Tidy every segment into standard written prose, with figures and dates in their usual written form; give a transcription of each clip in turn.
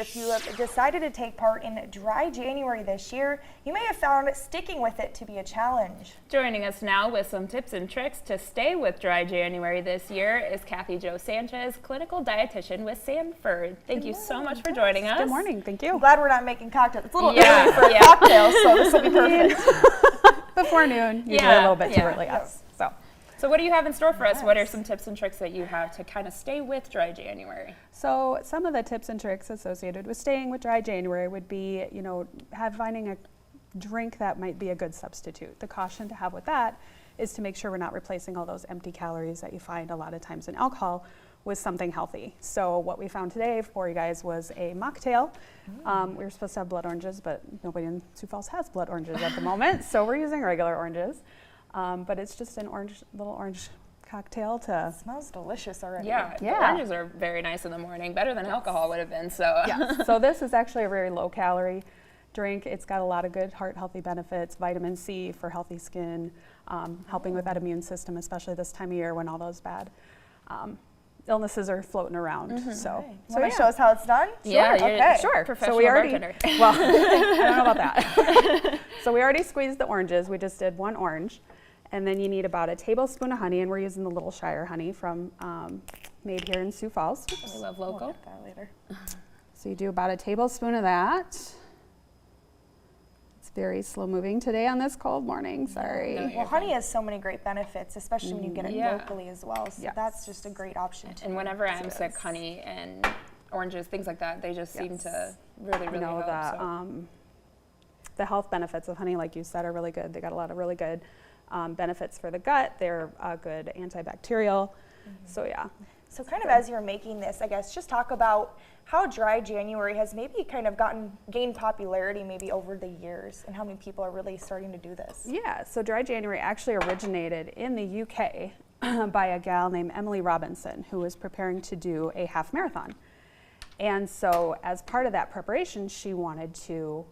if you have decided to take part in Dry January this year, you may have found sticking with it to be a challenge. Joining us now with some tips and tricks to stay with Dry January this year is Cathy Jo Sanchez, clinical dietitian with Sanford. Thank you so much for joining us. Good morning, thank you. I'm glad we're not making cocktails. It's a little early for cocktails, so this will be perfect. Before noon, usually a little bit too early, yes. So what do you have in store for us? What are some tips and tricks that you have to kind of stay with Dry January? So some of the tips and tricks associated with staying with Dry January would be, finding a drink that might be a good substitute. The caution to have with that is to make sure we're not replacing all those empty calories that you find a lot of times in alcohol with something healthy. So what we found today for you guys was a mocktail. We were supposed to have blood oranges, but nobody in Sioux Falls has blood oranges at the moment, so we're using regular oranges. But it's just an little orange cocktail to... It smells delicious already. Yeah, the oranges are very nice in the morning, better than alcohol would have been, so. Yeah. So this is actually a very low calorie drink. It's got a lot of good heart healthy benefits, vitamin C for healthy skin, helping with that immune system, especially this time of year when all those bad illnesses are floating around. So Want to show us how it's done? Yeah, okay. Sure. Professional So we already, bartender. well, I don't know about that. So we already squeezed the oranges. We just did one orange. And then you need about a tablespoon of honey, and we're using the Little Shire honey from made here in Sioux Falls. We love local. We'll get that later. So you do about a tablespoon of that. It's very slow moving today on this cold morning, sorry. No, Well, honey has so many great benefits, especially when you get it Yeah. locally as well. So that's just a great option too. And whenever I'm sick, honey and oranges, things like that, they just seem to really, really help. The health benefits of honey, like you said, are really good. They got a lot of really good benefits for the gut. They're good antibacterial. So yeah. So kind of as you're making this, I guess, just talk about how Dry January has maybe kind of gained popularity maybe over the years, and how many people are really starting to do this. Yeah, so Dry January actually originated in the UK by a gal named Emily Robinson, who was preparing to do a half marathon. And so as part of that preparation, she wanted to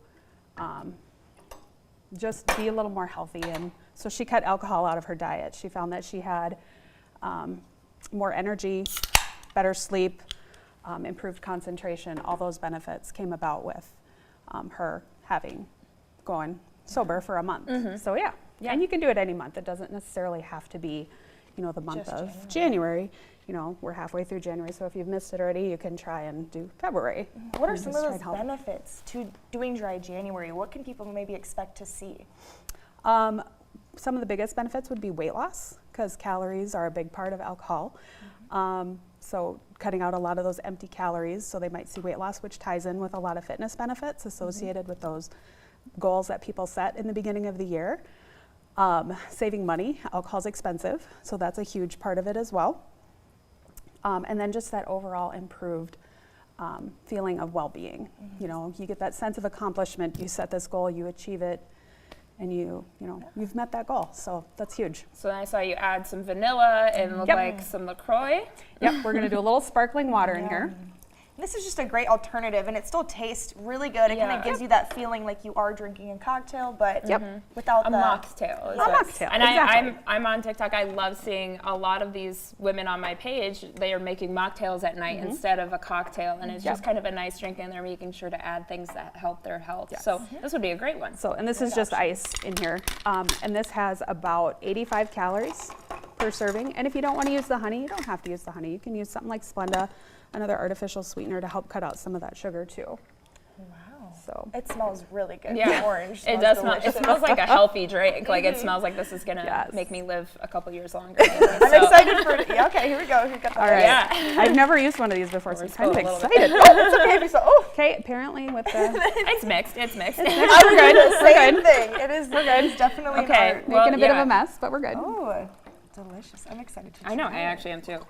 just be a little more healthy, and so she cut alcohol out of her diet. She found that she had more energy, better sleep, improved concentration. All those benefits came about with her going sober for a month. So yeah, and you can do it any month. It doesn't necessarily have to be, the month Just of January. We're halfway through January, so if you've missed it already, you can try and do February. What are some of those benefits to doing Dry January? What can people maybe expect to see? Some of the biggest benefits would be weight loss, because calories are a big part of alcohol. So cutting out a lot of those empty calories, so they might see weight loss, which ties in with a lot of fitness benefits associated with those goals that people set in the beginning of the year. Saving money, alcohol's expensive, so that's a huge part of it as well. And then just that overall improved feeling of well-being. You get that sense of accomplishment. You set this goal, you achieve it, and you've met that goal. So that's huge. So I saw you add some vanilla and look like some LaCroix. Yep, we're gonna do a little sparkling water in here. This is just a great alternative, and it still tastes really good. It kind of gives you that feeling like you are drinking a cocktail, but without a mocktail. A mocktail. And exactly. I'm on TikTok. I love seeing a lot of these women on my page. They are making mocktails at night instead of a cocktail, and it's just kind of a nice drink, and they're making sure to add things that help their health. So this would be a great one. So, and this is just ice in here, and this has about 85 calories per serving. And if you don't want to use the honey, you don't have to use the honey. You can use something like Splenda, another artificial sweetener, to help cut out some of that sugar too. Wow. So it smells really good. Yeah, The orange it does smell. It smells like a healthy drink. Like it smells like this is gonna make me live a couple years longer. I'm excited for it. Yeah, okay, here we go. All right. Yeah. I've never used one of these before, so I'm kind of excited. It's okay. Okay, apparently with the it's mixed. It's mixed. I was going to say the same thing. It is. We're good. It's definitely okay. Making a bit of a mess, but we're good. Oh, delicious! I'm excited to try. I know. I actually am too.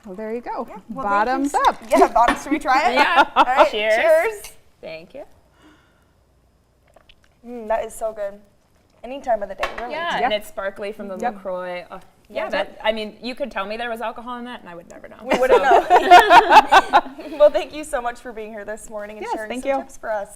Well, there you go. Yeah, well, bottoms up. Yeah, bottoms. Should we try it? Yeah. All right. Cheers. Cheers. Thank you. That is so good. Any time of the day, really. Yeah, and it's sparkly from the LaCroix. Oh, Yeah, I mean, you could tell me there was alcohol in that, and I would never know. We wouldn't know. Well, thank you so much for being here this morning and sharing some tips for us.